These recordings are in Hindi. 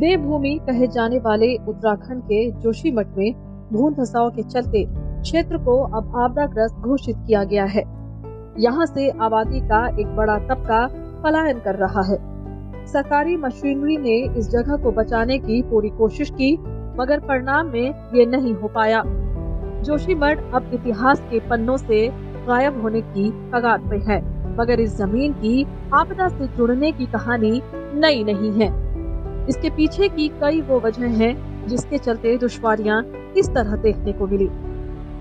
देवभूमि कहे जाने वाले उत्तराखंड के जोशीमठ में भून धसाव के चलते क्षेत्र को अब आपदाग्रस्त घोषित किया गया है। यहाँ से आबादी का एक बड़ा तबका पलायन कर रहा है। सरकारी मशीनरी ने इस जगह को बचाने की पूरी कोशिश की, मगर परिणाम में ये नहीं हो पाया। जोशीमठ अब इतिहास के पन्नों से गायब होने की कगार पे है, मगर इस जमीन की आपदा से जुड़ने की कहानी नई नहीं है। इसके पीछे की कई वो वजह हैं जिसके चलते दुश्वारियां इस तरह देखने को मिली।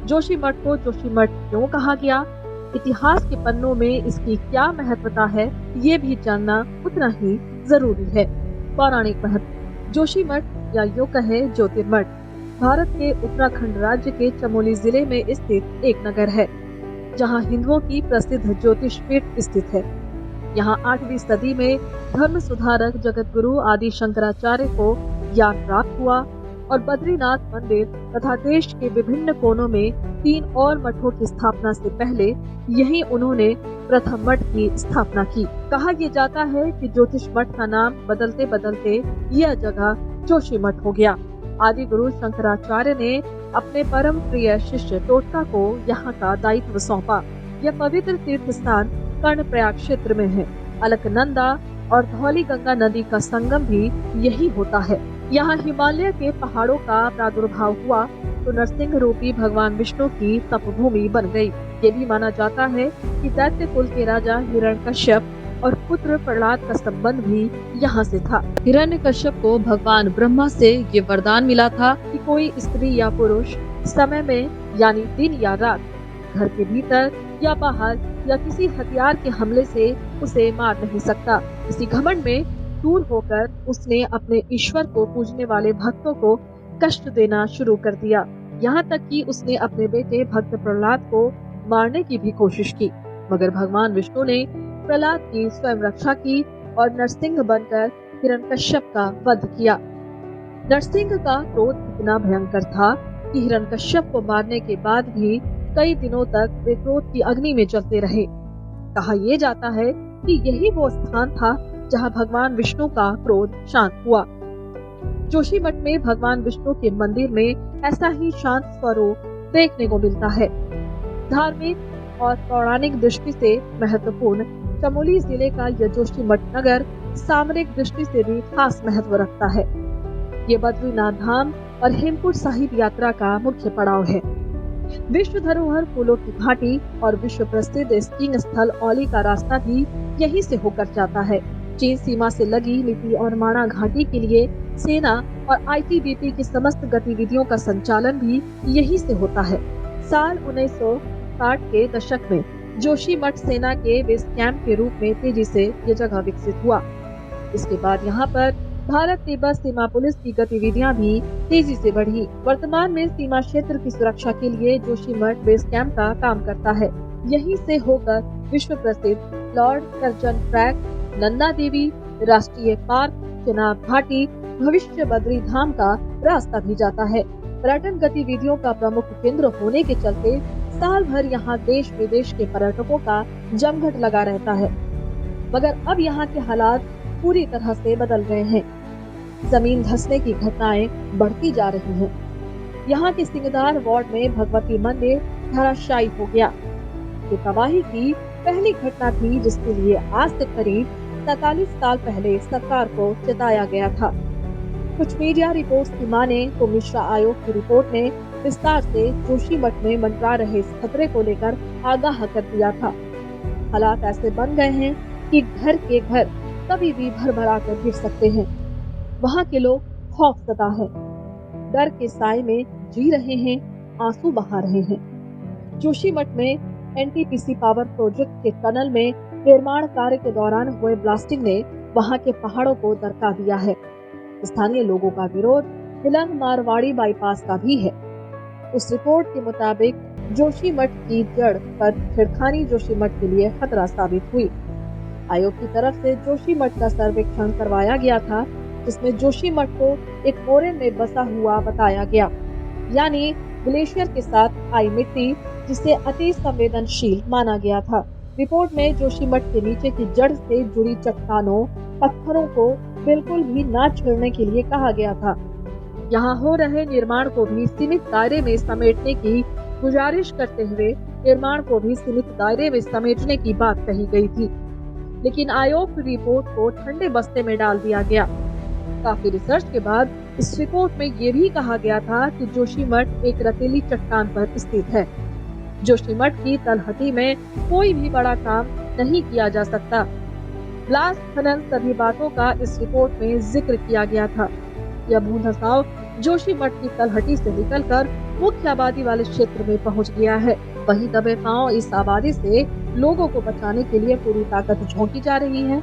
जोशीमठ को जोशीमठ क्यों कहा गया, इतिहास के पन्नों में इसकी क्या महत्वता है, ये भी जानना उतना ही जरूरी है। पौराणिक महत्व। जोशीमठ या यूं कहे ज्योतिर्मठ भारत के उत्तराखंड राज्य के चमोली जिले में स्थित एक नगर है, जहां हिंदुओं की प्रसिद्ध ज्योतिष पीठ स्थित है। यहाँ 8वीं सदी में धर्म सुधारक जगत गुरु आदि शंकराचार्य को ज्ञान प्राप्त हुआ और बद्रीनाथ मंदिर तथा देश के विभिन्न कोनों में 3 और मठों की स्थापना से पहले यहीं उन्होंने प्रथम मठ की स्थापना की। कहा यह जाता है कि ज्योतिष मठ का नाम बदलते बदलते यह जगह जोशीमठ हो गया। आदि गुरु शंकराचार्य ने अपने परम प्रिय शिष्य टोटका को यहाँ का दायित्व सौंपा। यह पवित्र तीर्थ स्थान कर्णप्रयाग क्षेत्र में है। अलकनंदा और धौली गंगा नदी का संगम भी यही होता है। यहाँ हिमालय के पहाड़ों का प्रादुर्भाव हुआ तो नरसिंह रूपी भगवान विष्णु की तपभूमि बन गई। ये भी माना जाता है कि दैत्य कुल के राजा हिरण्यकश्यप और पुत्र प्रहलाद का संबंध भी यहाँ से था। हिरण्यकश्यप को भगवान ब्रह्मा से ये वरदान मिला था कि कोई स्त्री या पुरुष समय में यानी दिन या रात घर के भीतर या बाहर या किसी हथियार के हमले से उसे मार नहीं सकता। इसी घमंड में दूर होकर उसने अपने ईश्वर को पूजने वाले भक्तों को कष्ट देना शुरू कर दिया। यहाँ तक कि उसने अपने बेटे भक्त प्रहलाद को मारने की भी कोशिश की, मगर भगवान विष्णु ने प्रहलाद की स्वयं रक्षा की और नरसिंह बनकर हिरण्यकश्यप का वध किया। नरसिंह का क्रोध इतना भयंकर था कि हिरण्यकश्यप को मारने के बाद भी कई दिनों तक वे क्रोध की अग्नि में जलते रहे। कहा यह जाता है कि यही वो स्थान था जहां भगवान विष्णु का क्रोध शांत हुआ। जोशीमठ में भगवान विष्णु के मंदिर में ऐसा ही शांत स्वरूप देखने को मिलता है। धार्मिक और पौराणिक दृष्टि से महत्वपूर्ण चमोली जिले का यह जोशीमठ नगर सामरिक दृष्टि से भी खास महत्व रखता है। ये बद्रीनाथ धाम और हेमकुंड साहिब यात्रा का मुख्य पड़ाव है। विश्व धरोहर फूलों की घाटी और विश्व प्रसिद्ध स्कीइंग स्थल औली का रास्ता भी यहीं से होकर जाता है। चीन सीमा से लगी लिपि और माणा घाटी के लिए सेना और आईटीबीपी की समस्त गतिविधियों का संचालन भी यहीं से होता है। साल 1960 के दशक में जोशीमठ सेना के बेस कैंप के रूप में तेजी से ये जगह विकसित हुआ। इसके बाद यहाँ पर भारत तिब्बत सीमा पुलिस की गतिविधियां भी तेजी से बढ़ी। वर्तमान में सीमा क्षेत्र की सुरक्षा के लिए जोशीमठ बेस कैंप का काम करता है। यहीं से होकर विश्व प्रसिद्ध Lord Curzon track, Nanda Devi राष्ट्रीय पार्क, चिनाब घाटी, भविष्य बद्री धाम का रास्ता भी जाता है। पर्यटन गतिविधियों का प्रमुख केंद्र होने के चलते साल भर यहाँ देश विदेश के पर्यटकों का जमघट लगा रहता है। मगर अब यहाँ के हालात पूरी तरह से बदल गए हैं। जमीन धंसने की घटनाएं बढ़ती जा रही हैं। यहाँ के सिंगदार वार्ड में भगवती मंदिर धराशायी हो गया। ये तबाही की पहली घटना थी जिसके लिए आज से करीब 47 साल पहले सरकार को चेताया गया था। कुछ मीडिया रिपोर्ट्स की माने तो मिश्रा आयोग की रिपोर्ट ने विस्तार से जोशीमठ में मंडरा रहे इस खतरे को लेकर आगाह कर दिया था। हालात ऐसे बन गए हैं कि घर के घर कभी भी भरभरा कर गिर सकते हैं। वहाँ के लोग खौफ सता है, डर के साए में जी रहे हैं, आंसू बहा रहे हैं। जोशीमठ में एनटीपीसी पावर प्रोजेक्ट के टनल में निर्माण कार्य के दौरान हुए ब्लास्टिंग ने वहाँ के पहाड़ों को दरका दिया है। स्थानीय लोगों का विरोध हिलंग मारवाड़ी बाईपास का भी है। उस रिपोर्ट के मुताबिक जोशीमठ की जड़ पर छेड़खानी जोशीमठ के लिए खतरा साबित हुई। आयोग की तरफ से जोशीमठ का सर्वेक्षण करवाया गया था, जिसमें जोशीमठ को एक मोरेन में बसा हुआ बताया गया, यानी ग्लेशियर के साथ आई मिट्टी, जिसे अति संवेदनशील माना गया था। रिपोर्ट में जोशीमठ के नीचे की जड़ से जुड़ी चट्टानों, पत्थरों को बिल्कुल भी न छेड़ने के लिए कहा गया था। यहाँ हो रहे निर्माण को भी सीमित दायरे में समेटने की गुजारिश करते हुए निर्माण को भी सीमित दायरे में समेटने की बात कही गई थी, लेकिन आयोग की रिपोर्ट को ठंडे बस्ते में डाल दिया गया। काफी रिसर्च के बाद इस रिपोर्ट में ये भी कहा गया था कि जोशीमठ एक रेतीली चट्टान पर स्थित है। जोशीमठ की तलहटी में कोई भी बड़ा काम नहीं किया जा सकता। ब्लास्ट खनन सभी बातों का इस रिपोर्ट में जिक्र किया गया था। यह भू धसाव जोशीमठ की तलहटी से निकलकर मुख्य आबादी वाले क्षेत्र में पहुंच गया है। वहीं दबे पांव इस आबादी से लोगों को बचाने के लिए पूरी ताकत झोंकी जा रही है।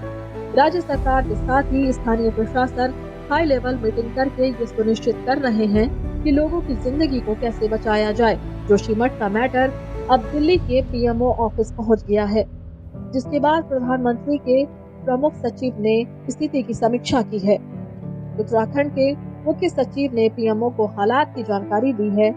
राज्य सरकार के साथ ही स्थानीय प्रशासन हाई लेवल मीटिंग करके ये सुनिश्चित कर रहे हैं कि लोगों की जिंदगी को कैसे बचाया जाए। जोशीमठ का मैटर अब दिल्ली के पीएमओ ऑफिस पहुंच गया है, जिसके बाद प्रधानमंत्री के प्रमुख सचिव ने स्थिति की समीक्षा की है। उत्तराखंड के मुख्य सचिव ने पीएमओ को हालात की जानकारी दी है।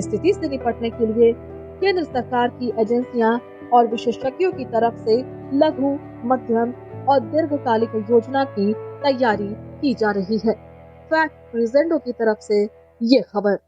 स्थिति से निपटने के लिए केंद्र सरकार की एजेंसियां और विशेषज्ञों की तरफ से लघु, मध्यम और दीर्घकालिक योजना की तैयारी की जा रही है। फैक्ट प्रेजेंटो की तरफ से ये खबर।